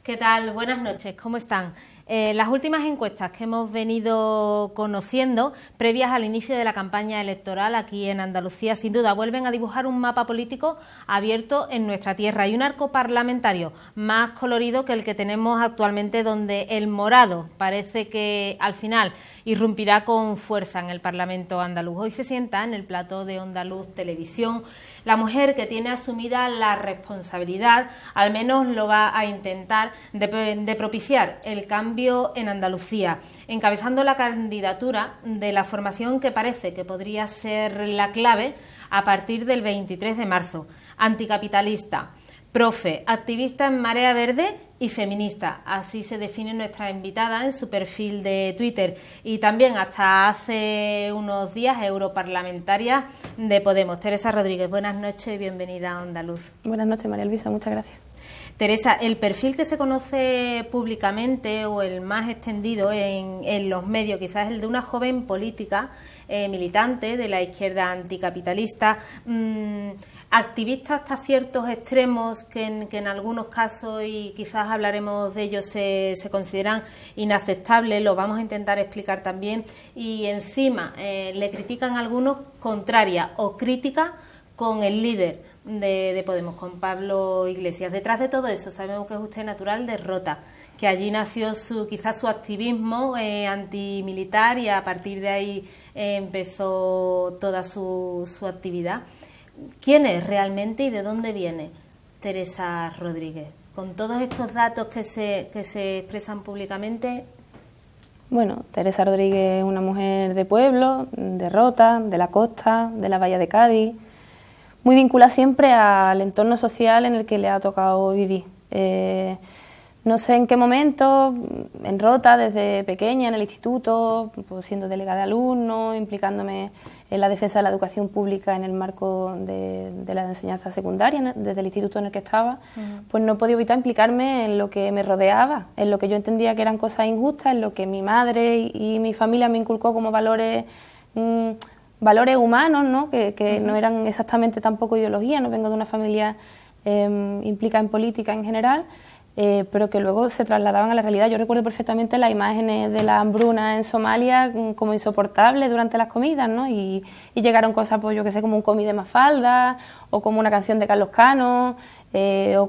¿Qué tal? Buenas noches, ¿cómo están? Las últimas encuestas que hemos venido conociendo, previas al inicio de la campaña electoral aquí en Andalucía, sin duda vuelven a dibujar un mapa político abierto en nuestra tierra y un arco parlamentario más colorido que el que tenemos actualmente, donde el morado parece que al final irrumpirá con fuerza en el Parlamento andaluz. Hoy se sienta en el plató de Onda Luz Televisión la mujer que tiene asumida la responsabilidad, al menos lo va a intentar, de propiciar el cambio en Andalucía, encabezando la candidatura de la formación que parece que podría ser la clave a partir del 23 de marzo, anticapitalista, profe, activista en Marea Verde y feminista. Así se define nuestra invitada en su perfil de Twitter, y también hasta hace unos días europarlamentaria de Podemos. Teresa Rodríguez, buenas noches y bienvenida a Onda Luz. Buenas noches, María Luisa, muchas gracias. Teresa, el perfil que se conoce públicamente o el más extendido en los medios, quizás es el de una joven política, militante de la izquierda anticapitalista, activista hasta ciertos extremos que en algunos casos, y quizás hablaremos de ellos, se consideran inaceptables, lo vamos a intentar explicar también, y encima le critican a algunos contraria o crítica con el líder de Podemos, con Pablo Iglesias. Detrás de todo eso sabemos que es usted natural de Rota, que allí nació quizás su activismo antimilitar, y a partir de ahí empezó toda su actividad. ¿Quién es realmente y de dónde viene Teresa Rodríguez? Con todos estos datos que se expresan públicamente. Bueno, Teresa Rodríguez es una mujer de pueblo, de Rota, de la costa, de la bahía de Cádiz, muy vinculada siempre al entorno social en el que le ha tocado vivir. No sé en qué momento, en Rota, desde pequeña, en el instituto, pues siendo delegada de alumnos, implicándome en la defensa de la educación pública en el marco de la enseñanza secundaria, desde el instituto en el que estaba, pues no he podido evitar implicarme en lo que me rodeaba, en lo que yo entendía que eran cosas injustas, en lo que mi madre y mi familia me inculcó como valores humanos, ¿no? Que no eran exactamente tampoco ideología. No vengo de una familia implicada en política en general, pero que luego se trasladaban a la realidad. Yo recuerdo perfectamente las imágenes de la hambruna en Somalia como insoportables durante las comidas, ¿no? Y llegaron cosas, pues yo que sé, como un cómic de Mafalda, o como una canción de Carlos Cano, o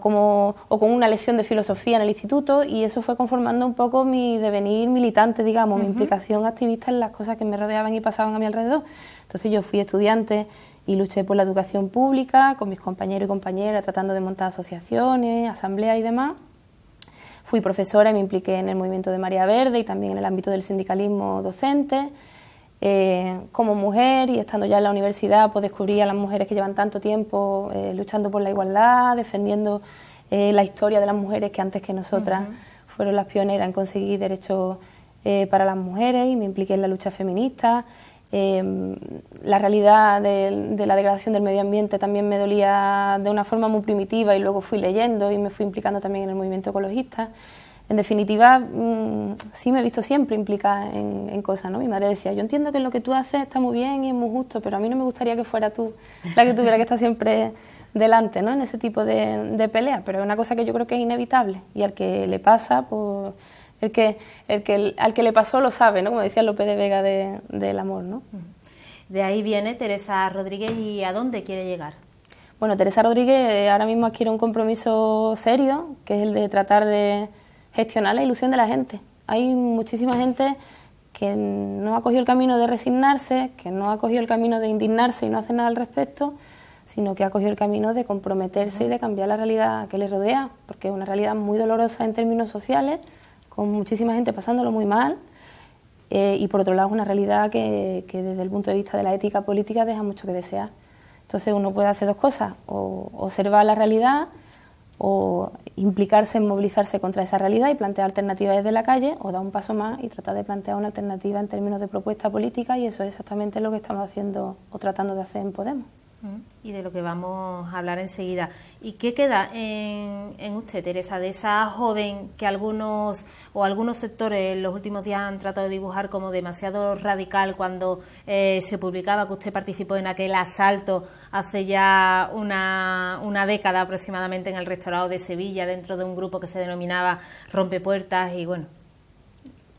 con una lección de filosofía en el instituto, y eso fue conformando un poco mi devenir militante, digamos, mi implicación activista en las cosas que me rodeaban y pasaban a mi alrededor. Entonces yo fui estudiante y luché por la educación pública con mis compañeros y compañeras, tratando de montar asociaciones, asambleas y demás. Fui profesora y me impliqué en el movimiento de Marea Verde y también en el ámbito del sindicalismo docente. Como mujer, y estando ya en la universidad, pues descubrí a las mujeres que llevan tanto tiempo luchando por la igualdad, defendiendo la historia de las mujeres que antes que nosotras fueron las pioneras en conseguir derechos para las mujeres, y me impliqué en la lucha feminista. La realidad de la degradación del medio ambiente también me dolía de una forma muy primitiva, y luego fui leyendo y me fui implicando también en el movimiento ecologista. En definitiva, sí me he visto siempre implicada en cosas, ¿no? Mi madre decía, yo entiendo que lo que tú haces está muy bien y es muy justo, pero a mí no me gustaría que fuera tú la que tuviera que estar siempre delante, ¿no? En ese tipo de peleas, pero es una cosa que yo creo que es inevitable, y al que le pasa, pues al que le pasó lo sabe, ¿no? Como decía Lope de Vega del amor, ¿no? De ahí viene Teresa Rodríguez. ¿Y a dónde quiere llegar? Bueno, Teresa Rodríguez ahora mismo adquiere un compromiso serio, que es el de tratar de gestionar la ilusión de la gente. Hay muchísima gente que no ha cogido el camino de resignarse, que no ha cogido el camino de indignarse y no hace nada al respecto, sino que ha cogido el camino de comprometerse y de cambiar la realidad que les rodea, porque es una realidad muy dolorosa en términos sociales, con muchísima gente pasándolo muy mal, y por otro lado es una realidad que desde el punto de vista de la ética política deja mucho que desear. Entonces uno puede hacer dos cosas, o observar la realidad, o implicarse en movilizarse contra esa realidad y plantear alternativas desde la calle, o dar un paso más y tratar de plantear una alternativa en términos de propuesta política, y eso es exactamente lo que estamos haciendo o tratando de hacer en Podemos. Y de lo que vamos a hablar enseguida. ¿Y qué queda en usted, Teresa, de esa joven que algunos sectores en los últimos días han tratado de dibujar como demasiado radical cuando se publicaba que usted participó en aquel asalto hace ya una década aproximadamente en el Rectorado de Sevilla dentro de un grupo que se denominaba Rompepuertas y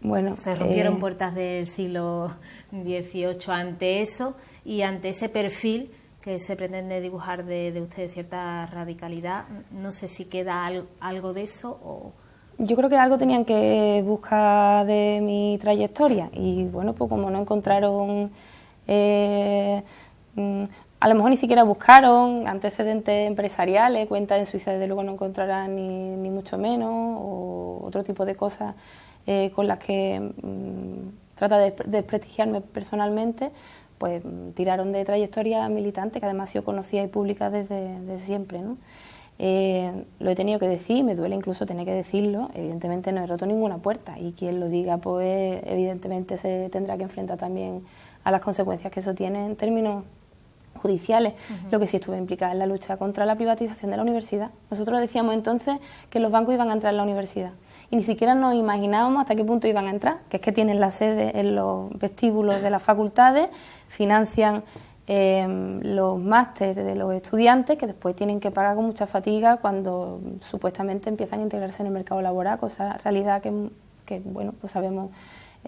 bueno, se rompieron puertas del siglo XVIII ante eso y ante ese perfil que se pretende dibujar de usted de cierta radicalidad? No sé si queda algo de eso o... Yo creo que algo tenían que buscar de mi trayectoria y bueno, pues como no encontraron, a lo mejor ni siquiera buscaron antecedentes empresariales, cuentas en Suiza desde luego no encontrarán ni mucho menos, o otro tipo de cosas con las que trata de desprestigiarme personalmente, pues tiraron de trayectoria militante, que además ha sido conocida y pública desde siempre, ¿no? Lo he tenido que decir, me duele incluso tener que decirlo, evidentemente no he roto ninguna puerta y quien lo diga pues evidentemente se tendrá que enfrentar también a las consecuencias que eso tiene en términos judiciales. Lo que sí estuve implicada en la lucha contra la privatización de la universidad. Nosotros decíamos entonces que los bancos iban a entrar en la universidad y ni siquiera nos imaginábamos hasta qué punto iban a entrar, que es que tienen la sede en los vestíbulos de las facultades, financian los másteres de los estudiantes que después tienen que pagar con mucha fatiga cuando supuestamente empiezan a integrarse en el mercado laboral, cosa realidad que bueno, pues sabemos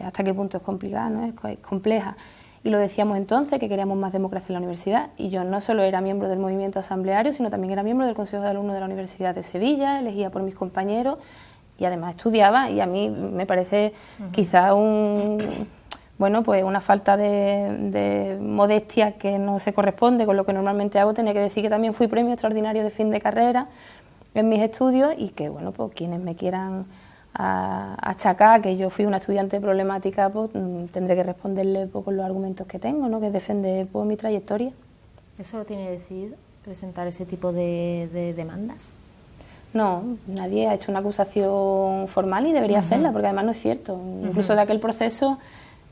hasta qué punto es complicada, ¿no? Es compleja. Y lo decíamos entonces, que queríamos más democracia en la universidad, y yo no solo era miembro del movimiento asambleario, sino también era miembro del Consejo de Alumnos de la Universidad de Sevilla, elegida por mis compañeros, y además estudiaba, y a mí me parece quizá pues una falta de modestia que no se corresponde con lo que normalmente hago, tener que decir que también fui premio extraordinario de fin de carrera en mis estudios, y que bueno, pues quienes me quieran achacar que yo fui una estudiante problemática, pues tendré que responderle pues, con los argumentos que tengo, ¿no? Que es defender pues, mi trayectoria. ¿Eso lo tiene decidido, presentar ese tipo de demandas? No, nadie ha hecho una acusación formal y debería hacerla, porque además no es cierto. Incluso de aquel proceso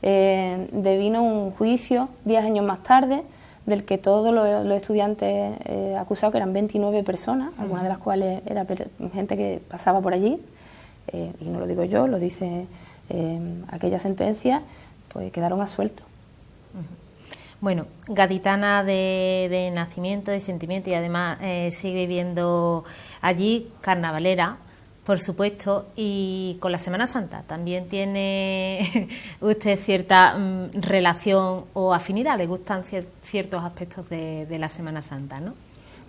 devino un juicio 10 años más tarde, del que todos los estudiantes acusados, que eran 29 personas, algunas de las cuales era gente que pasaba por allí, y no lo digo yo, lo dice aquella sentencia, pues quedaron absueltos. Bueno, gaditana de nacimiento, de sentimiento, y además sigue viviendo allí, carnavalera, por supuesto, y con la Semana Santa también tiene usted cierta relación o afinidad, le gustan ciertos aspectos de la Semana Santa, ¿no?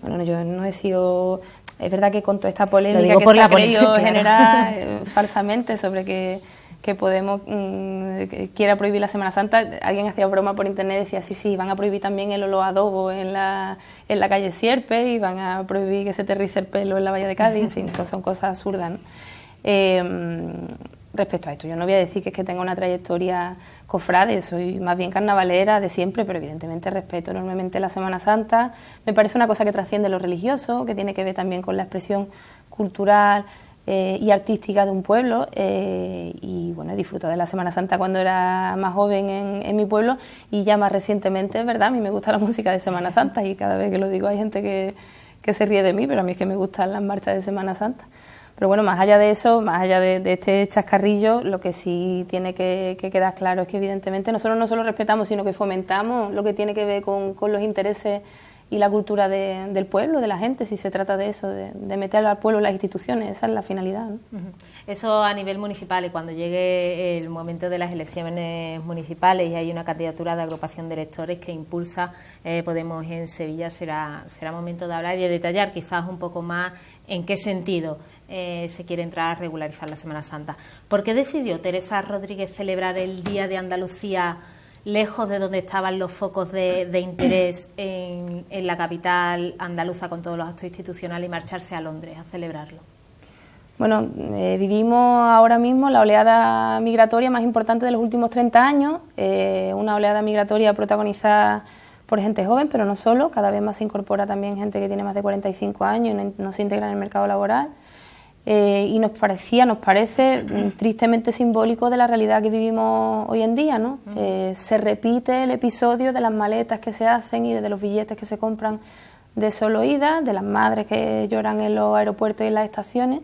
Bueno, yo no he sido... Es verdad que con toda esta polémica que por se ha querido claro. generar falsamente sobre que Podemos quiera prohibir la Semana Santa, alguien hacía broma por internet, decía sí, van a prohibir también el olor a adobo en la calle Sierpe, y van a prohibir que se te rice el pelo en la Bahía de Cádiz, en fin, son cosas absurdas, ¿no? Respecto a esto, yo no voy a decir que es que tenga una trayectoria cofrade, soy más bien carnavalera de siempre, pero evidentemente respeto enormemente la Semana Santa. Me parece una cosa que trasciende lo religioso, que tiene que ver también con la expresión cultural y artística de un pueblo, y bueno, he disfrutado de la Semana Santa cuando era más joven en mi pueblo, y ya más recientemente, es verdad, a mí me gusta la música de Semana Santa, y cada vez que lo digo hay gente que se ríe de mí, pero a mí es que me gustan las marchas de Semana Santa. Pero bueno, más allá de eso, más allá de este chascarrillo, lo que sí tiene que quedar claro es que evidentemente nosotros no solo respetamos, sino que fomentamos lo que tiene que ver con los intereses y la cultura del pueblo, de la gente, si se trata de eso, de meter al pueblo en las instituciones, esa es la finalidad, ¿no? Eso a nivel municipal, y cuando llegue el momento de las elecciones municipales y hay una candidatura de agrupación de electores que impulsa Podemos en Sevilla, será momento de hablar y de detallar quizás un poco más en qué sentido se quiere entrar a regularizar la Semana Santa. ¿Por qué decidió Teresa Rodríguez celebrar el Día de Andalucía lejos de donde estaban los focos de interés en la capital andaluza con todos los actos institucionales, y marcharse a Londres a celebrarlo? Bueno, vivimos ahora mismo la oleada migratoria más importante de los últimos 30 años, una oleada migratoria protagonizada por gente joven, pero no solo, cada vez más se incorpora también gente que tiene más de 45 años y no se integra en el mercado laboral. y nos parece tristemente simbólico de la realidad que vivimos hoy en día, ¿no? Se repite el episodio de las maletas que se hacen y de los billetes que se compran de solo ida, de las madres que lloran en los aeropuertos y en las estaciones,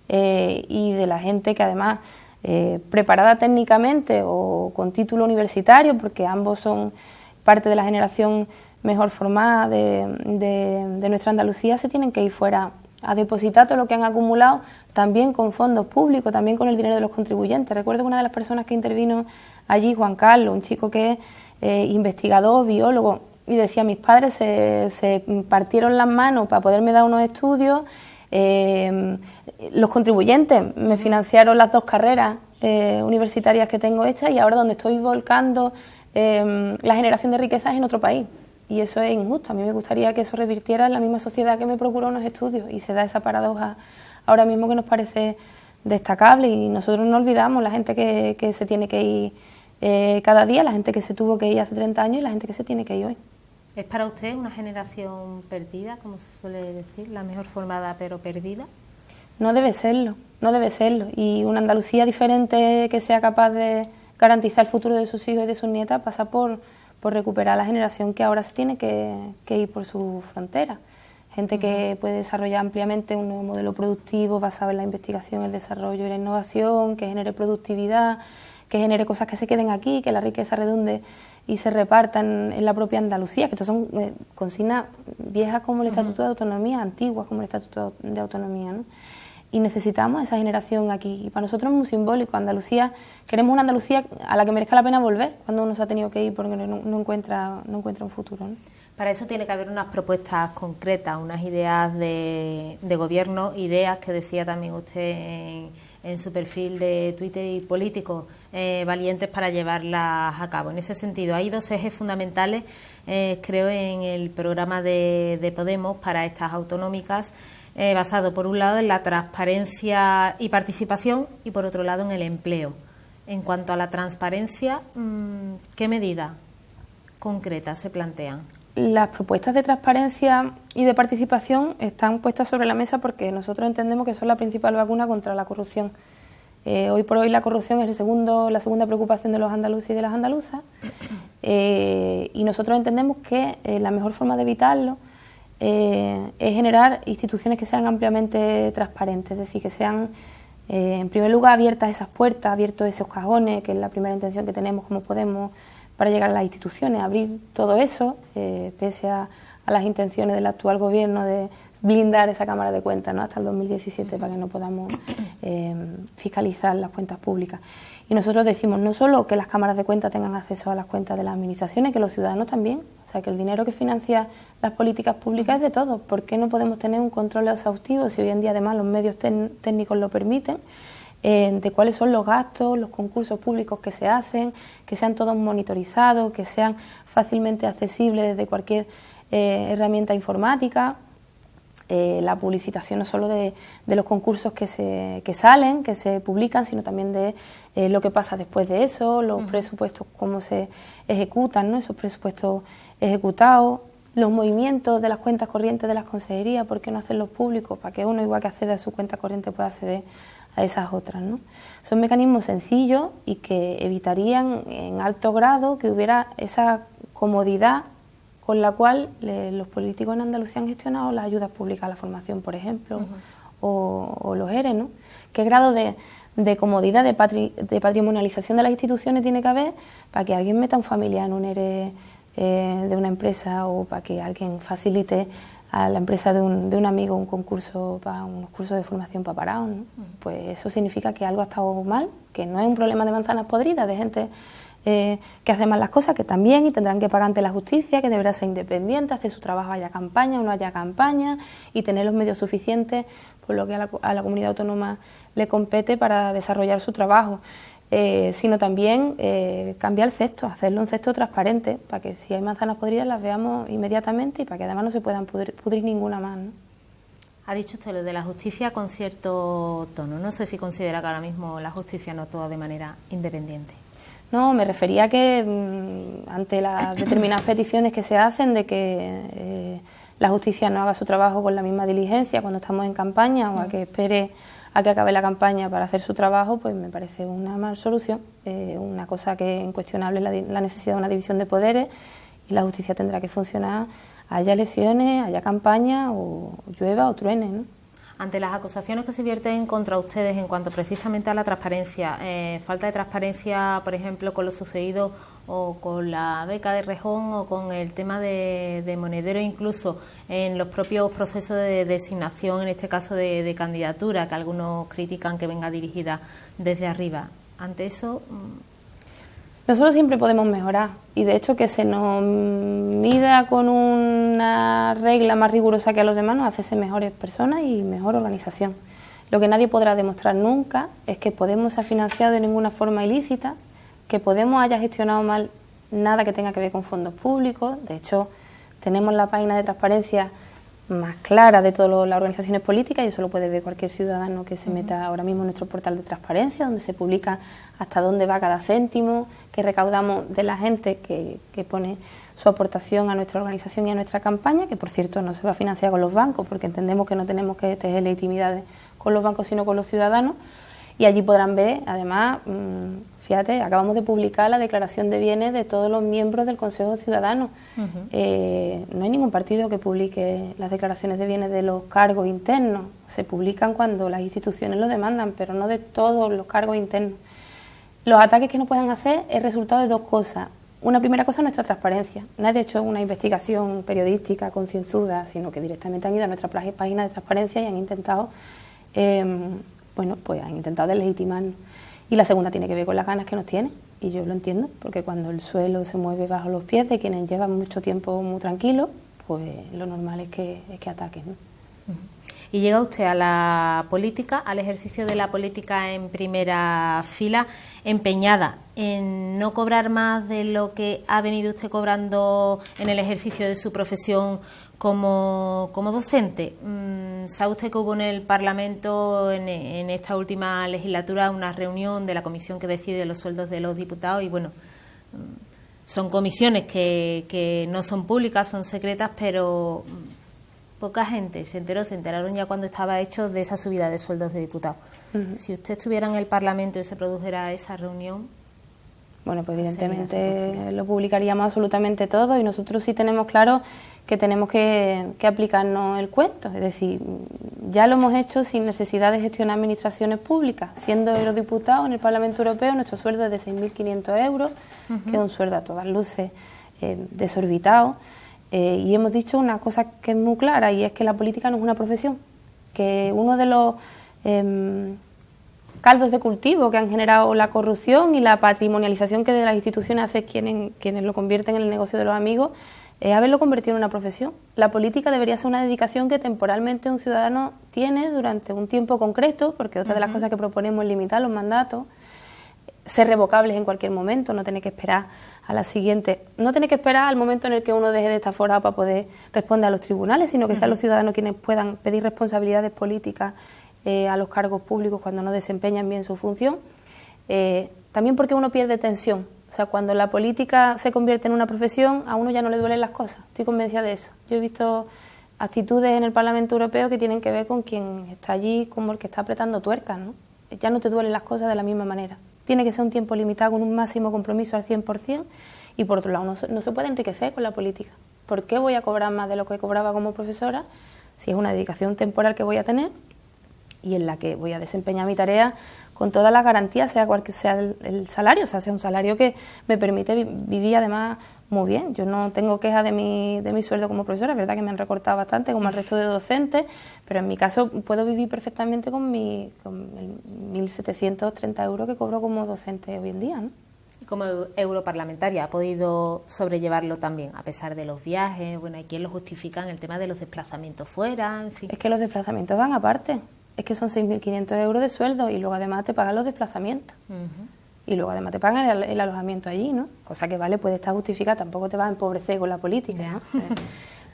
y de la gente que además, preparada técnicamente o con título universitario, porque ambos son parte de la generación mejor formada de nuestra Andalucía, se tienen que ir fuera a depositar todo lo que han acumulado, también con fondos públicos, también con el dinero de los contribuyentes. Recuerdo que una de las personas que intervino allí, Juan Carlos, un chico que es investigador, biólogo, y decía, mis padres se partieron las manos para poderme dar unos estudios, los contribuyentes me financiaron las 2 carreras universitarias que tengo hechas, y ahora donde estoy volcando la generación de riqueza es en otro país. Y eso es injusto. A mí me gustaría que eso revirtiera en la misma sociedad que me procuró unos estudios, y se da esa paradoja ahora mismo que nos parece destacable, y nosotros no olvidamos la gente que se tiene que ir cada día, la gente que se tuvo que ir hace 30 años y la gente que se tiene que ir hoy. ¿Es para usted una generación perdida, como se suele decir, la mejor formada pero perdida? No debe serlo, no debe serlo. Y una Andalucía diferente que sea capaz de garantizar el futuro de sus hijos y de sus nietas pasa por recuperar la generación que ahora se tiene que ir por sus fronteras. Gente que puede desarrollar ampliamente un nuevo modelo productivo basado en la investigación, el desarrollo y la innovación, que genere productividad, que genere cosas que se queden aquí, que la riqueza redunde y se reparta en la propia Andalucía, que estos son consignas viejas como el Estatuto de Autonomía, antiguas como el Estatuto de Autonomía, ¿no? Y necesitamos esa generación aquí. Y para nosotros es muy simbólico. Andalucía, queremos una Andalucía a la que merezca la pena volver cuando uno se ha tenido que ir porque no encuentra un futuro, ¿no? Para eso tiene que haber unas propuestas concretas, unas ideas de gobierno, ideas que decía también usted en su perfil de Twitter, y políticos valientes para llevarlas a cabo. En ese sentido, hay 2 ejes fundamentales, creo, en el programa de Podemos para estas autonómicas, basado por un lado en la transparencia y participación y por otro lado en el empleo. En cuanto a la transparencia, ¿qué medidas concretas se plantean? Las propuestas de transparencia y de participación están puestas sobre la mesa porque nosotros entendemos que son la principal vacuna contra la corrupción. Hoy por hoy la corrupción es la segunda preocupación de los andaluces y de las andaluzas, y nosotros entendemos que la mejor forma de evitarlo es generar instituciones que sean ampliamente transparentes, es decir, que sean en primer lugar abiertas esas puertas, abiertos esos cajones, que es la primera intención que tenemos como Podemos para llegar a las instituciones, abrir todo eso, pese a las intenciones del actual gobierno de blindar esa Cámara de Cuentas, ¿no?, hasta el 2017 para que no podamos fiscalizar las cuentas públicas. Y nosotros decimos no solo que las cámaras de cuentas tengan acceso a las cuentas de las administraciones, que los ciudadanos también, o sea, que el dinero que financia las políticas públicas es de todos. ¿Por qué no podemos tener un control exhaustivo, si hoy en día además los medios técnicos lo permiten, de cuáles son los gastos, los concursos públicos que se hacen, que sean todos monitorizados, que sean fácilmente accesibles desde cualquier herramienta informática? La publicitación no solo de los concursos que salen, que se publican, sino también de lo que pasa después de eso, los presupuestos, cómo se ejecutan, ¿no?, esos presupuestos ejecutados, los movimientos de las cuentas corrientes de las consejerías, ¿por qué no hacerlos públicos? Para que uno, igual que accede a su cuenta corriente, pueda acceder a esas otras, ¿no? Son mecanismos sencillos y que evitarían en alto grado que hubiera esa comodidad con la cual los políticos en Andalucía han gestionado las ayudas públicas a la formación, por ejemplo, o los ERE, ¿no? ¿Qué grado de comodidad, de patrimonialización de las instituciones tiene que haber para que alguien meta un familiar en un ERE de una empresa, o para que alguien facilite a la empresa de un amigo un concurso para unos cursos de formación para parados, ¿no? Pues eso significa que algo ha estado mal, que no es un problema de manzanas podridas, de gente que hace mal las cosas, que también, y tendrán que pagar ante la justicia, que deberá ser independiente, hacer su trabajo, haya campaña o no haya campaña, y tener los medios suficientes, por lo que a la comunidad autónoma le compete para desarrollar su trabajo. Sino también cambiar el cesto, hacerlo un cesto transparente, para que si hay manzanas podridas las veamos inmediatamente y para que además no se puedan pudrir ninguna más, ¿no? Ha dicho usted lo de la justicia con cierto tono. No sé si considera que ahora mismo la justicia no actúa de manera independiente. No, me refería a que ante las determinadas peticiones que se hacen de que la justicia no haga su trabajo con la misma diligencia cuando estamos en campaña, o a que espere a que acabe la campaña para hacer su trabajo, pues me parece una mala solución, una cosa que es incuestionable, la necesidad de una división de poderes, y la justicia tendrá que funcionar, haya elecciones, haya campaña, o llueva o truene, ¿no? Ante las acusaciones que se vierten contra ustedes en cuanto precisamente a la transparencia, falta de transparencia, por ejemplo, con lo sucedido o con la beca de Rejón o con el tema de Monedero, incluso en los propios procesos de designación, en este caso de candidatura, que algunos critican que venga dirigida desde arriba. Ante eso... Nosotros siempre podemos mejorar, y de hecho que se nos mida con una regla más rigurosa que a los demás nos hace ser mejores personas y mejor organización. Lo que nadie podrá demostrar nunca es que Podemos se ha financiado de ninguna forma ilícita, que Podemos haya gestionado mal nada que tenga que ver con fondos públicos. De hecho, tenemos la página de transparencia más clara de todas las organizaciones políticas, y eso lo puede ver cualquier ciudadano que se meta ahora mismo en nuestro portal de transparencia, donde se publica hasta dónde va cada céntimo que recaudamos de la gente que pone su aportación a nuestra organización y a nuestra campaña, que por cierto no se va a financiar con los bancos, porque entendemos que no tenemos que tejer legitimidades con los bancos sino con los ciudadanos. Y allí podrán ver, además, fíjate, acabamos de publicar la declaración de bienes de todos los miembros del Consejo Ciudadano. No hay ningún partido que publique las declaraciones de bienes de los cargos internos. Se publican cuando las instituciones lo demandan, pero no de todos los cargos internos. Los ataques que nos puedan hacer es resultado de dos cosas. Una primera cosa es nuestra transparencia. Nadie ha hecho una investigación periodística concienzuda, sino que directamente han ido a nuestra página de transparencia y han intentado... pues han intentado deslegitimarnos. Y la segunda tiene que ver con las ganas que nos tienen, y yo lo entiendo, porque cuando el suelo se mueve bajo los pies de quienes llevan mucho tiempo muy tranquilos, pues lo normal es que ataquen, ¿no? Y llega usted a la política, al ejercicio de la política en primera fila, empeñada en no cobrar más de lo que ha venido usted cobrando en el ejercicio de su profesión como docente. ¿Sabe usted que hubo en el Parlamento en esta última legislatura una reunión de la comisión que decide los sueldos de los diputados? Y bueno, son comisiones que no son públicas, son secretas, pero poca gente se enteraron ya cuando estaba hecho de esa subida de sueldos de diputados. Si usted estuviera en el Parlamento y se produjera esa reunión... Bueno, pues evidentemente lo publicaríamos absolutamente todo, y nosotros sí tenemos claro que tenemos que aplicarnos el cuento. Es decir, ya lo hemos hecho sin necesidad de gestionar administraciones públicas. Siendo eurodiputados en el Parlamento Europeo, nuestro sueldo es de 6.500 euros, que es un sueldo a todas luces desorbitado. Y hemos dicho una cosa que es muy clara, y es que la política no es una profesión, que uno de los caldos de cultivo que han generado la corrupción y la patrimonialización que de las instituciones hace quienes lo convierten en el negocio de los amigos, es haberlo convertido en una profesión. La política debería ser una dedicación que temporalmente un ciudadano tiene durante un tiempo concreto, porque otra de las cosas que proponemos es limitar los mandatos, ser revocables en cualquier momento, no tener que esperar a la siguiente, no tener que esperar al momento en el que uno deje de estar forado para poder responder a los tribunales, sino que sean los ciudadanos quienes puedan pedir responsabilidades políticas a los cargos públicos cuando no desempeñan bien su función. También porque uno pierde tensión. O sea, cuando la política se convierte en una profesión, a uno ya no le duelen las cosas. Estoy convencida de eso. Yo he visto actitudes en el Parlamento Europeo que tienen que ver con quien está allí como el que está apretando tuercas, ¿no? Ya no te duelen las cosas de la misma manera. Tiene que ser un tiempo limitado con un máximo compromiso al 100%, y por otro lado no se puede enriquecer con la política. ¿Por qué voy a cobrar más de lo que cobraba como profesora si es una dedicación temporal que voy a tener y en la que voy a desempeñar mi tarea con todas las garantías, sea cual que sea el salario? O sea, sea un salario que me permite vivir además muy bien. Yo no tengo quejas de mi sueldo como profesora, es verdad que me han recortado bastante como al resto de docentes, pero en mi caso puedo vivir perfectamente con el 1.730 euros que cobro como docente hoy en día, ¿no? Como europarlamentaria ha podido sobrellevarlo también, a pesar de los viajes. Bueno, hay quien lo justifica en el tema de los desplazamientos fuera, en fin. Es que los desplazamientos van aparte, es que son 6.500 euros de sueldo y luego además te pagan los desplazamientos. Y luego además te pagan el alojamiento allí, ¿no? Cosa que puede estar justificada, tampoco te vas a empobrecer con la política, ¿no?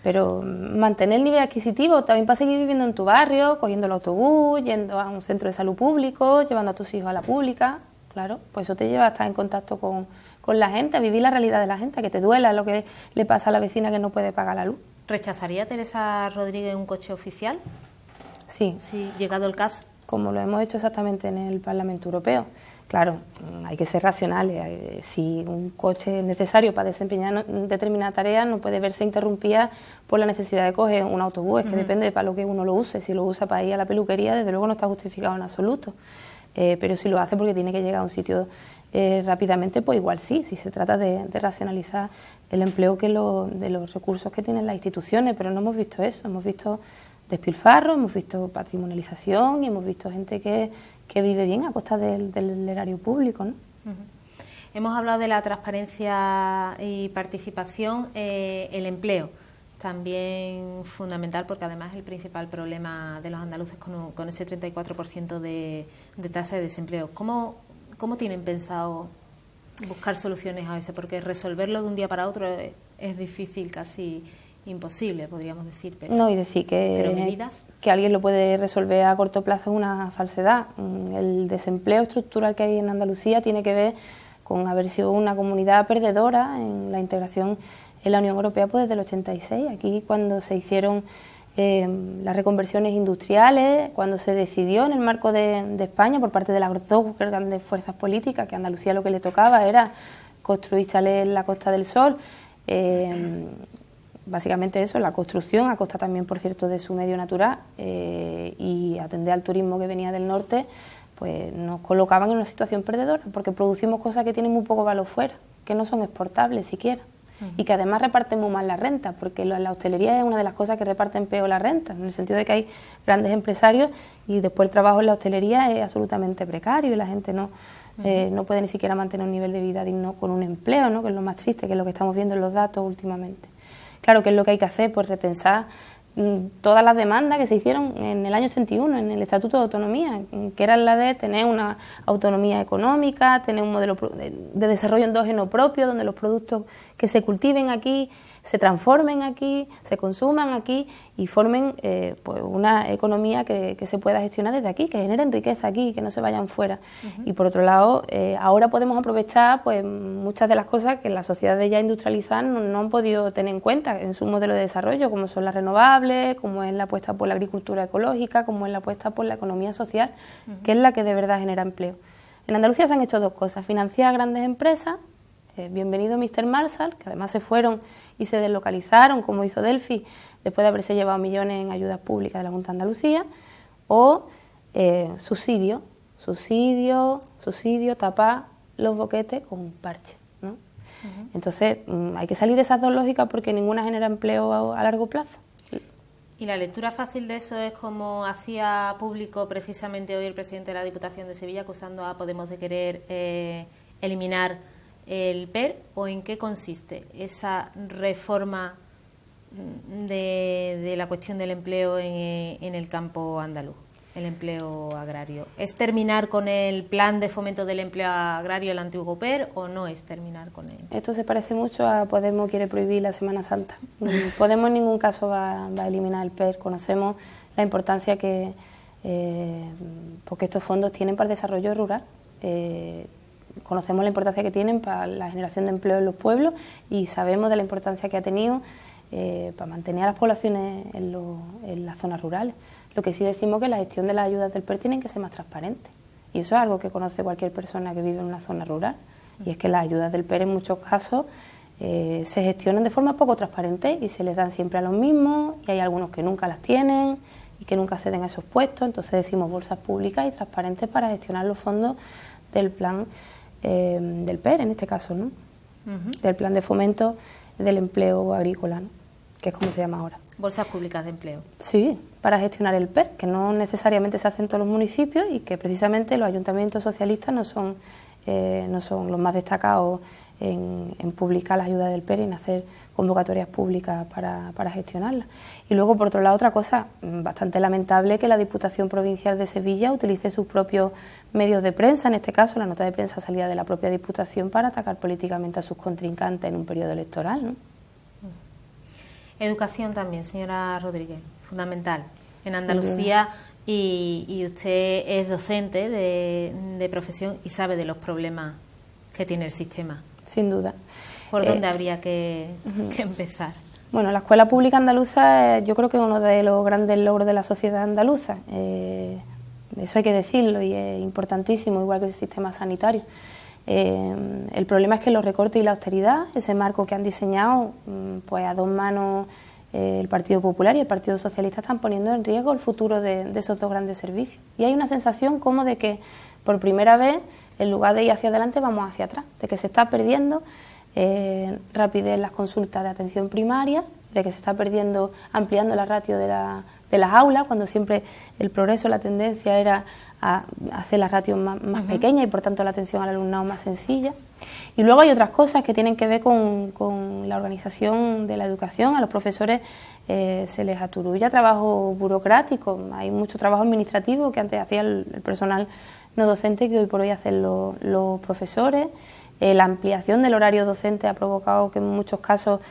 Pero mantener el nivel adquisitivo también para seguir viviendo en tu barrio, cogiendo el autobús, yendo a un centro de salud público, llevando a tus hijos a la pública, claro, pues eso te lleva a estar en contacto con la gente, a vivir la realidad de la gente, a que te duela lo que le pasa a la vecina que no puede pagar la luz. ¿Rechazaría Teresa Rodríguez un coche oficial? Sí. Sí, llegado el caso. como lo hemos hecho exactamente en el Parlamento Europeo. Claro, hay que ser racionales. Si un coche es necesario para desempeñar determinada tarea, no puede verse interrumpida por la necesidad de coger un autobús. Es que depende de para lo que uno lo use. Si lo usa para ir a la peluquería, desde luego no está justificado en absoluto. Pero si lo hace porque tiene que llegar a un sitio rápidamente, pues igual sí, si se trata de racionalizar el empleo de los recursos que tienen las instituciones. Pero no hemos visto eso, hemos visto despilfarro, hemos visto patrimonialización y hemos visto gente que vive bien a costa del erario público, ¿no? Hemos hablado de la transparencia y participación, el empleo, también fundamental, porque además es el principal problema de los andaluces con ese 34% de tasa de desempleo. ¿Cómo tienen pensado buscar soluciones a eso? Porque resolverlo de un día para otro es difícil, casi imposible, podríamos decir. No, y decir que alguien lo puede resolver a corto plazo es una falsedad. El desempleo estructural que hay en Andalucía tiene que ver con haber sido una comunidad perdedora en la integración en la Unión Europea pues desde el 86. Aquí, cuando se hicieron las reconversiones industriales, cuando se decidió en el marco de España por parte de las dos grandes fuerzas políticas que a Andalucía lo que le tocaba era construir chalés en la Costa del Sol, básicamente eso, la construcción, a costa también, por cierto, de su medio natural, y atender al turismo que venía del norte, pues nos colocaban en una situación perdedora, porque producimos cosas que tienen muy poco valor fuera, que no son exportables siquiera, y que además reparten muy mal la renta, porque la hostelería es una de las cosas que reparten peor la renta, en el sentido de que hay grandes empresarios y después el trabajo en la hostelería es absolutamente precario y la gente no puede ni siquiera mantener un nivel de vida digno con un empleo, ¿no? Que es lo más triste, que es lo que estamos viendo en los datos últimamente. Claro, ¿qué es lo que hay que hacer? Pues repensar todas las demandas que se hicieron en el año 81, en el Estatuto de Autonomía, que eran la de tener una autonomía económica, tener un modelo de desarrollo endógeno propio, donde los productos que se cultiven aquí se transformen aquí, se consuman aquí y formen pues una economía que se pueda gestionar desde aquí, que generen riqueza aquí, que no se vayan fuera. Y por otro lado, ahora podemos aprovechar pues muchas de las cosas que las sociedades ya industrializadas no han podido tener en cuenta en su modelo de desarrollo, como son las renovables, como es la apuesta por la agricultura ecológica, como es la apuesta por la economía social, que es la que de verdad genera empleo. En Andalucía se han hecho dos cosas: financiar grandes empresas, bienvenido Mr. Marshall, que además se fueron y se deslocalizaron, como hizo Delphi, después de haberse llevado millones en ayudas públicas de la Junta de Andalucía, o subsidio, tapar los boquetes con un parche, ¿no? Entonces, hay que salir de esas dos lógicas porque ninguna genera empleo a largo plazo. Y la lectura fácil de eso es como hacía público precisamente hoy el presidente de la Diputación de Sevilla, acusando a Podemos de querer eliminar el PER, o en qué consiste esa reforma de la cuestión del empleo en el campo andaluz, el empleo agrario. ¿Es terminar con el plan de fomento del empleo agrario, el antiguo PER, o no es terminar con él? Esto se parece mucho a Podemos quiere prohibir la Semana Santa. Podemos en ningún caso va a eliminar el PER. Conocemos la importancia que porque estos fondos tienen para el desarrollo rural. Conocemos la importancia que tienen para la generación de empleo en los pueblos y sabemos de la importancia que ha tenido para mantener a las poblaciones en las zonas rurales. Lo que sí decimos que la gestión de las ayudas del PER tienen que ser más transparentes, y eso es algo que conoce cualquier persona que vive en una zona rural, y es que las ayudas del PER en muchos casos se gestionan de forma poco transparente y se les dan siempre a los mismos, y hay algunos que nunca las tienen y que nunca acceden a esos puestos. Entonces decimos bolsas públicas y transparentes para gestionar los fondos del plan del PER, en este caso, ¿no? Del plan de fomento del empleo agrícola, ¿no? Que es como se llama ahora. Bolsas públicas de empleo. Sí, para gestionar el PER, que no necesariamente se hace en todos los municipios y que precisamente los ayuntamientos socialistas no son los más destacados en publicar las ayudas del PER y en hacer convocatorias públicas para gestionarlas. Y luego, por otro lado, otra cosa bastante lamentable, que la Diputación Provincial de Sevilla utilice sus propios medios de prensa, en este caso la nota de prensa salida de la propia Diputación, para atacar políticamente a sus contrincantes en un periodo electoral, ¿no? Educación también, señora Rodríguez, fundamental en Andalucía, sí. Y usted es docente de profesión y sabe de los problemas que tiene el sistema. Sin duda. ¿Por dónde habría que empezar? Bueno, la escuela pública andaluza yo creo que es uno de los grandes logros de la sociedad andaluza. eso hay que decirlo y es importantísimo, igual que el sistema sanitario. El problema es que los recortes y la austeridad, ese marco que han diseñado, pues a dos manos el Partido Popular y el Partido Socialista, están poniendo en riesgo el futuro de esos dos grandes servicios. Y hay una sensación como de que por primera vez, en lugar de ir hacia adelante, vamos hacia atrás, de que se está perdiendo rapidez en las consultas de atención primaria, de que se está perdiendo, ampliando la ratio de las aulas, cuando siempre el progreso, la tendencia era a hacer las ratios más pequeñas y por tanto la atención al alumnado más sencilla. Y luego hay otras cosas que tienen que ver con la organización de la educación. A los profesores se les aturulla trabajo burocrático, hay mucho trabajo administrativo que antes hacía el personal no docente que hoy por hoy hacen los profesores. La ampliación del horario docente ha provocado que en muchos casos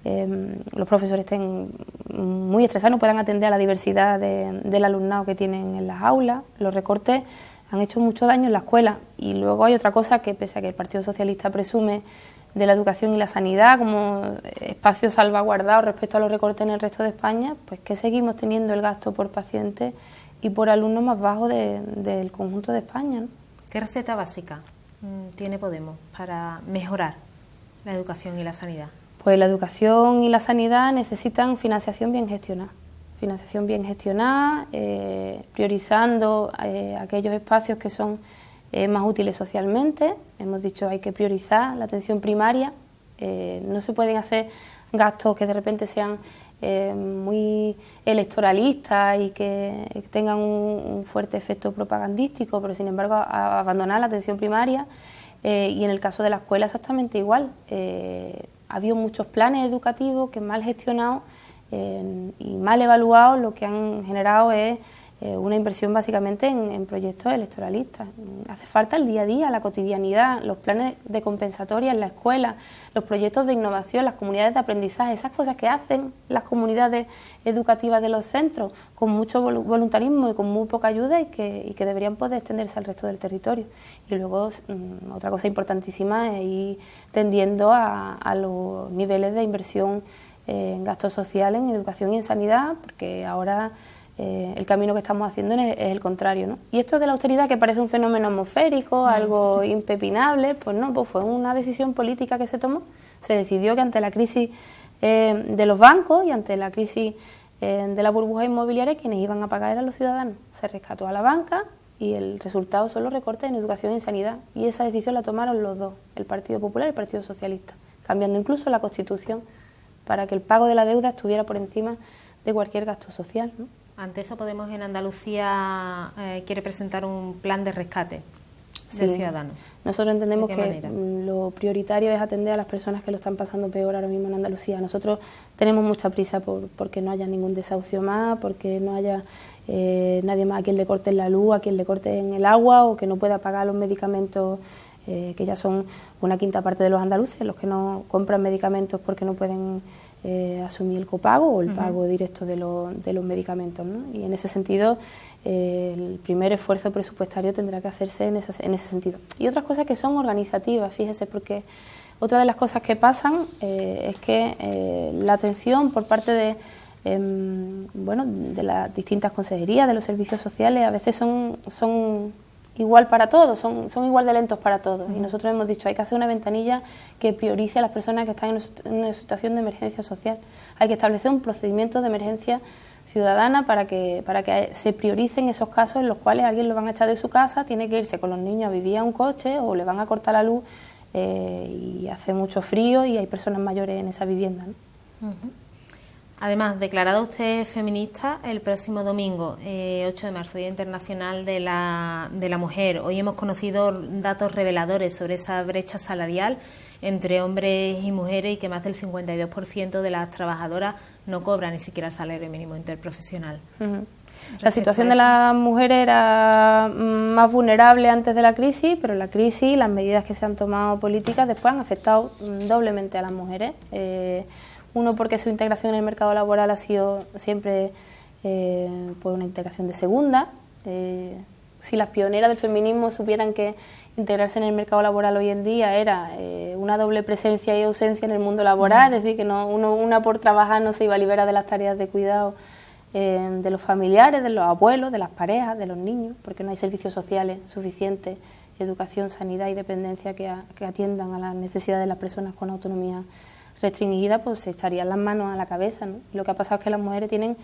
los profesores estén muy estresados, no puedan atender a la diversidad del alumnado que tienen en las aulas. Los recortes han hecho mucho daño en la escuela. Y luego hay otra cosa que, pese a que el Partido Socialista presume de la educación y la sanidad como espacios salvaguardados respecto a los recortes en el resto de España, pues que seguimos teniendo el gasto por paciente y por alumno más bajo del conjunto de España, ¿no? ¿Qué receta básica tiene Podemos para mejorar la educación y la sanidad? Pues la educación y la sanidad necesitan financiación bien gestionada. Financiación bien gestionada, priorizando aquellos espacios que son más útiles socialmente. Hemos dicho hay que priorizar la atención primaria. No se pueden hacer gastos que de repente sean muy electoralistas y que tengan un fuerte efecto propagandístico, pero sin embargo abandonar la atención primaria. Y en el caso de la escuela exactamente igual. Ha habido muchos planes educativos que mal gestionados y mal evaluados lo que han generado es una inversión básicamente en proyectos electoralistas. Hace falta el día a día, la cotidianidad, los planes de compensatoria en la escuela, los proyectos de innovación, las comunidades de aprendizaje, esas cosas que hacen las comunidades educativas de los centros con mucho voluntarismo y con muy poca ayuda y que deberían poder extenderse al resto del territorio. Y luego otra cosa importantísima es ir tendiendo a los niveles de inversión en gastos sociales, en educación y en sanidad, porque ahora el camino que estamos haciendo es el contrario, ¿no? Y esto de la austeridad, que parece un fenómeno atmosférico, algo impepinable, pues no, pues fue una decisión política que se tomó. Se decidió que ante la crisis de los bancos y ante la crisis de la burbuja inmobiliaria, quienes iban a pagar eran los ciudadanos. Se rescató a la banca y el resultado son los recortes en educación y en sanidad. Y esa decisión la tomaron los dos, el Partido Popular y el Partido Socialista, cambiando incluso la Constitución para que el pago de la deuda estuviera por encima de cualquier gasto social, ¿no? Ante eso, Podemos en Andalucía quiere presentar un plan de rescate del ciudadano. Nosotros entendemos que lo prioritario es atender a las personas que lo están pasando peor ahora mismo en Andalucía. Nosotros tenemos mucha prisa porque no haya ningún desahucio más, porque no haya nadie más a quien le corten la luz, a quien le corten el agua o que no pueda pagar los medicamentos, que ya son una quinta parte de los andaluces, los que no compran medicamentos porque no pueden asumir el copago o el pago directo de los medicamentos, ¿no? Y en ese sentido el primer esfuerzo presupuestario tendrá que hacerse en ese sentido. Y otras cosas que son organizativas, fíjese, porque otra de las cosas que pasan es que la atención por parte de las distintas consejerías, de los servicios sociales, a veces son igual para todos, son igual de lentos para todos. Y nosotros hemos dicho, hay que hacer una ventanilla que priorice a las personas que están en una situación de emergencia social. Hay que establecer un procedimiento de emergencia ciudadana para que se prioricen esos casos en los cuales alguien lo van a echar de su casa, tiene que irse con los niños a vivir a un coche o le van a cortar la luz y hace mucho frío y hay personas mayores en esa vivienda, ¿no? Además, declarado usted feminista el próximo domingo, 8 de marzo, Día Internacional de la Mujer. Hoy hemos conocido datos reveladores sobre esa brecha salarial entre hombres y mujeres y que más del 52% de las trabajadoras no cobran ni siquiera el salario mínimo interprofesional. La situación de las mujeres era más vulnerable antes de la crisis, pero la crisis y las medidas que se han tomado políticas después han afectado doblemente a las mujeres. Uno, porque su integración en el mercado laboral ha sido siempre por una integración de segunda. Si las pioneras del feminismo supieran que integrarse en el mercado laboral hoy en día era una doble presencia y ausencia en el mundo laboral, es decir, que una por trabajar no se iba a liberar de las tareas de cuidado de los familiares, de los abuelos, de las parejas, de los niños, porque no hay servicios sociales suficientes, educación, sanidad y dependencia que atiendan a las necesidades de las personas con autonomía restringida, pues se echarían las manos a la cabeza, ¿no? Lo que ha pasado es que las mujeres tienen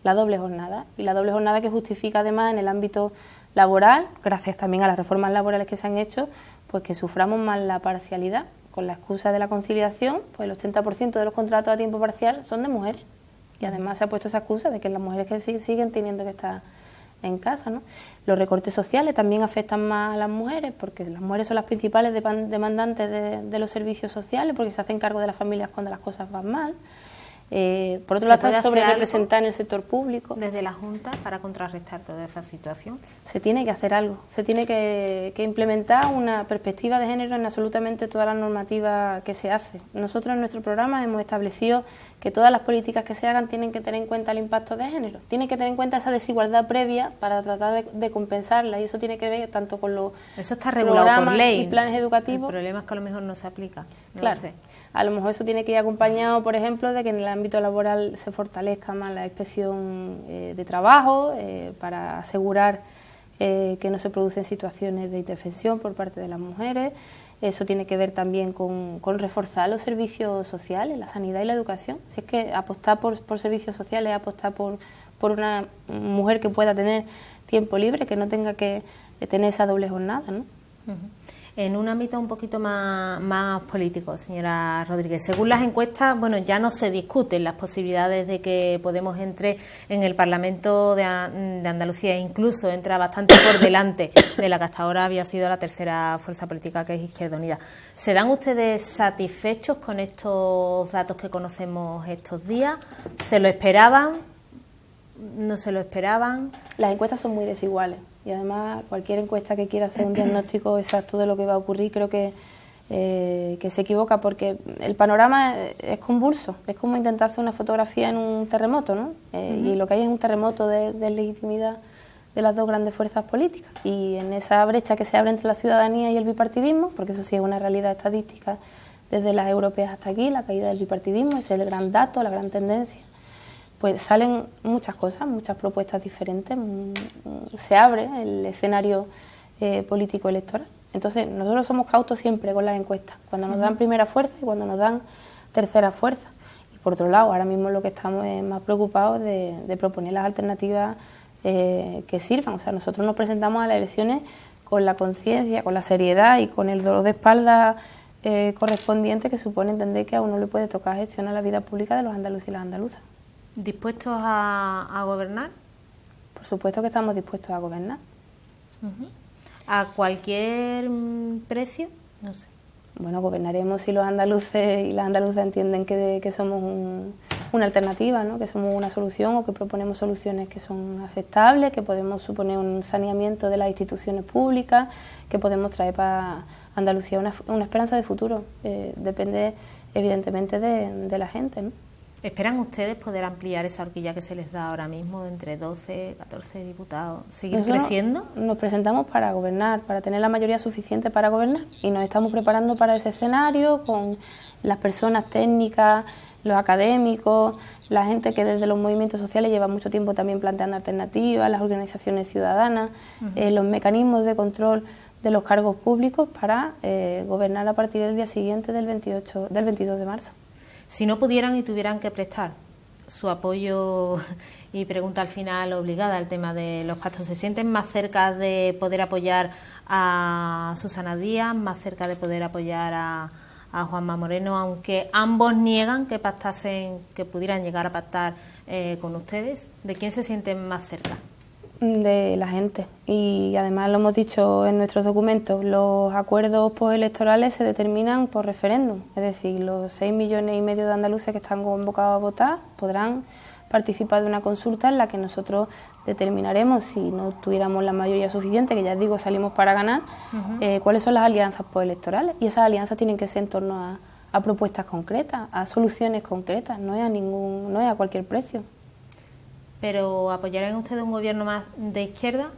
la doble jornada, y la doble jornada que justifica además en el ámbito laboral, gracias también a las reformas laborales que se han hecho, pues que suframos más la parcialidad. Con la excusa de la conciliación, pues el 80% de los contratos a tiempo parcial son de mujeres. Y además se ha puesto esa excusa de que las mujeres que siguen teniendo que estar en casa, ¿no? Los recortes sociales también afectan más a las mujeres, porque las mujeres son las principales demandantes de los servicios sociales, porque se hacen cargo de las familias cuando las cosas van mal. Por otro lado, está sobre representar en el sector público. ¿Desde la Junta para contrarrestar toda esa situación? Se tiene que hacer algo, se tiene que implementar una perspectiva de género en absolutamente toda la normativa que se hace. Nosotros en nuestro programa hemos establecido que todas las políticas que se hagan tienen que tener en cuenta el impacto de género, tienen que tener en cuenta esa desigualdad previa para tratar de compensarla, y eso tiene que ver tanto con los eso está regulado por ley y planes educativos. El problema es que a lo mejor no se aplica, no claro. lo sé. A lo mejor eso tiene que ir acompañado, por ejemplo, de que en el ámbito laboral se fortalezca más la inspección de trabajo para asegurar que no se producen situaciones de indefensión por parte de las mujeres. Eso tiene que ver también con reforzar los servicios sociales, la sanidad y la educación. Si es que apostar por servicios sociales, apostar por una mujer que pueda tener tiempo libre, que no tenga que tener esa doble jornada, ¿no? Uh-huh. En un ámbito un poquito más político, señora Rodríguez, según las encuestas, bueno, ya no se discuten las posibilidades de que Podemos entre en el Parlamento de Andalucía, e incluso entra bastante por delante de la que hasta ahora había sido la tercera fuerza política, que es Izquierda Unida. ¿Se dan ustedes satisfechos con estos datos que conocemos estos días? ¿Se lo esperaban? ¿No se lo esperaban? Las encuestas son muy desiguales. Y además cualquier encuesta que quiera hacer un diagnóstico exacto de lo que va a ocurrir creo que se equivoca, porque el panorama es convulso, es como intentar hacer una fotografía en un terremoto, ¿no? Y lo que hay es un terremoto de legitimidad de las dos grandes fuerzas políticas, y en esa brecha que se abre entre la ciudadanía y el bipartidismo, porque eso sí es una realidad estadística desde las europeas hasta aquí, la caída del bipartidismo, ese es el gran dato, la gran tendencia. Pues salen muchas cosas, muchas propuestas diferentes, se abre el escenario político electoral. Entonces, nosotros somos cautos siempre con las encuestas, cuando nos dan primera fuerza y cuando nos dan tercera fuerza. Y por otro lado, ahora mismo lo que estamos es más preocupados de proponer las alternativas que sirvan. O sea, nosotros nos presentamos a las elecciones con la conciencia, con la seriedad y con el dolor de espalda correspondiente que supone entender que a uno le puede tocar gestionar la vida pública de los andaluces y las andaluzas. ¿Dispuestos a gobernar? Por supuesto que estamos dispuestos a gobernar. Uh-huh. ¿A cualquier precio? No sé. Bueno, gobernaremos si los andaluces y las andaluzas entienden que somos una alternativa, ¿no? Que somos una solución, o que proponemos soluciones que son aceptables, que podemos suponer un saneamiento de las instituciones públicas, que podemos traer para Andalucía una esperanza de futuro. Depende evidentemente de la gente, ¿no? ¿Esperan ustedes poder ampliar esa horquilla que se les da ahora mismo entre 12, 14 diputados? ¿Seguir creciendo? Nos presentamos para gobernar, para tener la mayoría suficiente para gobernar, y nos estamos preparando para ese escenario con las personas técnicas, los académicos, la gente que desde los movimientos sociales lleva mucho tiempo también planteando alternativas, las organizaciones ciudadanas, los mecanismos de control de los cargos públicos para gobernar a partir del día siguiente del 22 de marzo. Si no pudieran y tuvieran que prestar su apoyo, y pregunta al final obligada al tema de los pactos, ¿se sienten más cerca de poder apoyar a Susana Díaz, más cerca de poder apoyar a Juanma Moreno, aunque ambos niegan que pactasen, que pudieran llegar a pactar con ustedes? ¿De quién se sienten más cerca? De la gente, y además lo hemos dicho en nuestros documentos, los acuerdos postelectorales se determinan por referéndum, es decir, los 6,5 millones de andaluces que están convocados a votar podrán participar de una consulta en la que nosotros determinaremos, si no tuviéramos la mayoría suficiente, que ya digo, salimos para ganar, cuáles son las alianzas postelectorales, y esas alianzas tienen que ser en torno a propuestas concretas, a soluciones concretas, no es a cualquier precio. ¿Pero apoyarán ustedes un gobierno más de izquierda?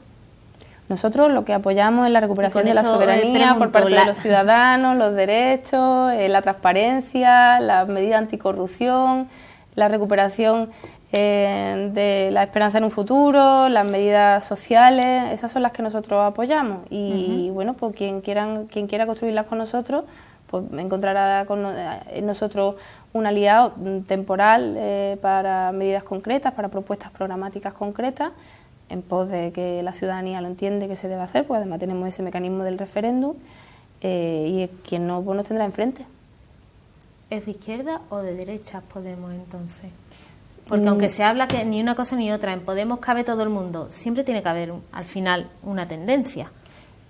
Nosotros lo que apoyamos es la recuperación de la soberanía por parte de los ciudadanos, los derechos, la transparencia, las medidas anticorrupción, la recuperación de la esperanza en un futuro, las medidas sociales, esas son las que nosotros apoyamos y bueno, pues quien quiera construirlas con nosotros, pues encontrará en nosotros un aliado temporal para medidas concretas, para propuestas programáticas concretas, en pos de que la ciudadanía lo entiende que se debe hacer, pues además tenemos ese mecanismo del referéndum y quien no, pues nos tendrá enfrente. ¿Es de izquierda o de derecha Podemos entonces? Porque aunque se habla que ni una cosa ni otra, en Podemos cabe todo el mundo, siempre tiene que haber al final una tendencia.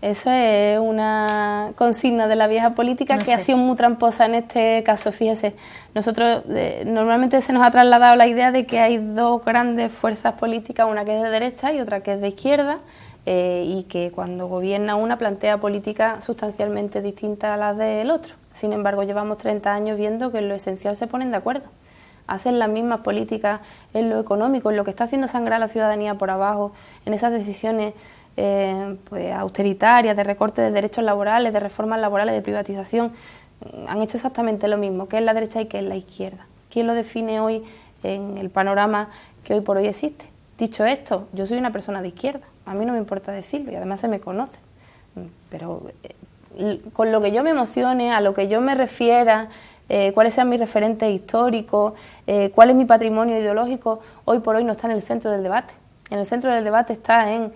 Eso es una consigna de la vieja política ha sido muy tramposa en este caso. Fíjese, nosotros normalmente se nos ha trasladado la idea de que hay dos grandes fuerzas políticas, una que es de derecha y otra que es de izquierda, y que cuando gobierna una plantea políticas sustancialmente distintas a las del otro. Sin embargo, llevamos 30 años viendo que en lo esencial se ponen de acuerdo. Hacen las mismas políticas en lo económico, en lo que está haciendo sangrar a la ciudadanía por abajo, en esas decisiones pues autoritarias, de recorte de derechos laborales, de reformas laborales, de privatización. Han hecho exactamente lo mismo, que es la derecha y que es la izquierda. ¿Quién lo define hoy en el panorama que hoy por hoy existe? Dicho esto, yo soy una persona de izquierda, a mí no me importa decirlo y además se me conoce, pero con lo que yo me emocione, a lo que yo me refiera, cuáles sean mis referentes históricos, cuál es mi patrimonio ideológico, hoy por hoy no está en el centro del debate. En el centro del debate está en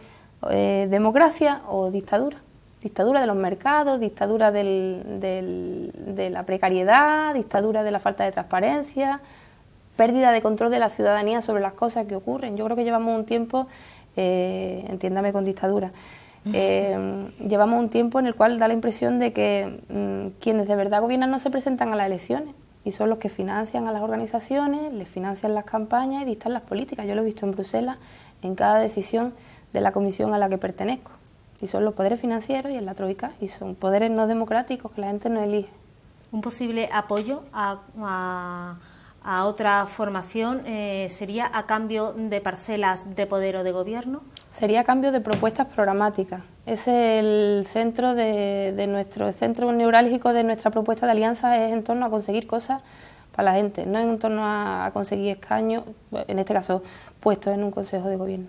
democracia o dictadura. Dictadura de los mercados, dictadura de la precariedad, dictadura de la falta de transparencia, pérdida de control de la ciudadanía sobre las cosas que ocurren. Yo creo que llevamos un tiempo, entiéndame con dictadura, llevamos un tiempo en el cual da la impresión de que quienes de verdad gobiernan no se presentan a las elecciones y son los que financian a las organizaciones, les financian las campañas y dictan las políticas. Yo lo he visto en Bruselas en cada decisión de la comisión a la que pertenezco y son los poderes financieros y en la troika y son poderes no democráticos que la gente no elige. Un posible apoyo a otra formación sería a cambio de parcelas de poder o de gobierno. Sería a cambio de propuestas programáticas. Ese es el centro el centro neurálgico de nuestra propuesta de alianza, es en torno a conseguir cosas para la gente, no en torno a conseguir escaños, en este caso puestos en un consejo de gobierno.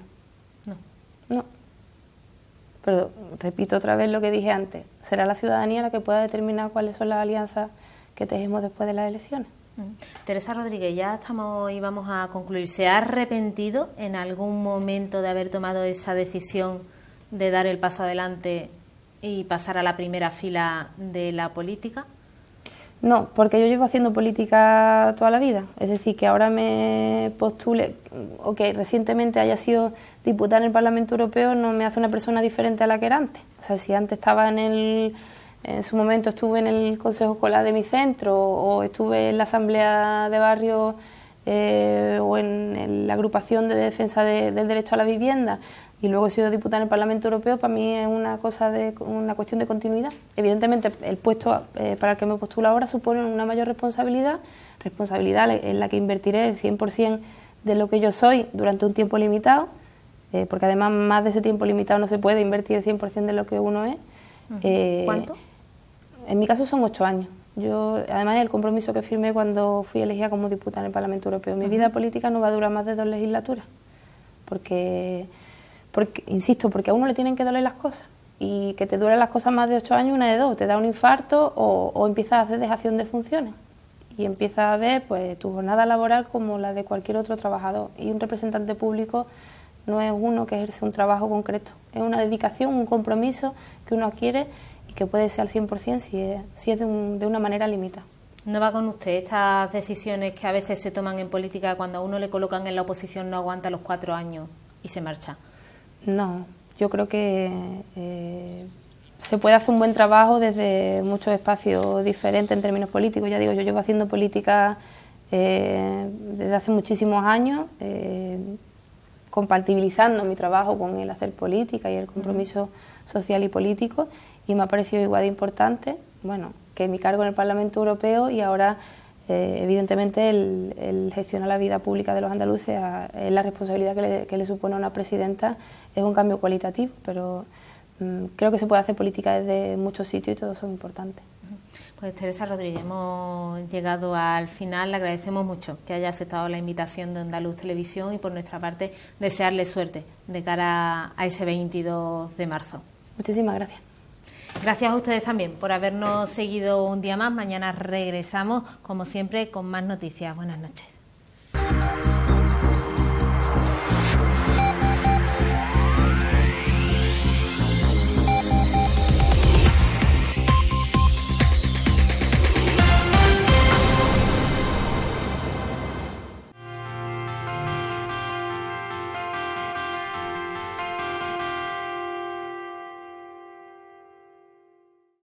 No. Pero repito otra vez lo que dije antes, será la ciudadanía la que pueda determinar cuáles son las alianzas que tejemos después de las elecciones. Teresa Rodríguez, ya estamos y vamos a concluir. ¿Se ha arrepentido en algún momento de haber tomado esa decisión de dar el paso adelante y pasar a la primera fila de la política? No, porque yo llevo haciendo política toda la vida. Es decir, que ahora me postule o que recientemente haya sido diputada en el Parlamento Europeo no me hace una persona diferente a la que era antes. O sea, si antes estaba en su momento estuve en el Consejo Escolar de mi centro o estuve en la Asamblea de Barrio o en la agrupación de defensa del derecho a la vivienda y luego he sido diputada en el Parlamento Europeo, para mí es una cuestión de continuidad. Evidentemente el puesto para el que me postulo ahora supone una mayor responsabilidad en la que invertiré el 100% de lo que yo soy durante un tiempo limitado, porque además más de ese tiempo limitado no se puede invertir el 100% de lo que uno es. ¿Cuánto? En mi caso son 8 años. Yo, además, el compromiso que firmé cuando fui elegida como diputada en el Parlamento Europeo. Mi vida política no va a durar más de 2 legislaturas, porque insisto, porque a uno le tienen que doler las cosas y que te duelen las cosas más de 8 años, una de dos, te da un infarto o empiezas a hacer dejación de funciones y empiezas a ver pues tu jornada laboral como la de cualquier otro trabajador y un representante público no es uno que ejerce un trabajo concreto, es una dedicación, un compromiso que uno adquiere y que puede ser al 100% si es de una manera limitada. ¿No va con usted estas decisiones que a veces se toman en política cuando a uno le colocan en la oposición no aguanta los 4 años y se marcha? No, yo creo que se puede hacer un buen trabajo desde muchos espacios diferentes en términos políticos. Ya digo, yo llevo haciendo política desde hace muchísimos años, compatibilizando mi trabajo con el hacer política y el compromiso social y político, y me ha parecido igual de importante, bueno, que mi cargo en el Parlamento Europeo y ahora evidentemente el gestionar la vida pública de los andaluces es la responsabilidad que le supone a una presidenta, es un cambio cualitativo, pero creo que se puede hacer política desde muchos sitios y todos son importantes. Pues Teresa Rodríguez, hemos llegado al final. Le agradecemos mucho que haya aceptado la invitación de Andaluz Televisión y por nuestra parte desearle suerte de cara a ese 22 de marzo. Muchísimas gracias. Gracias a ustedes también por habernos seguido un día más. Mañana regresamos, como siempre, con más noticias. Buenas noches.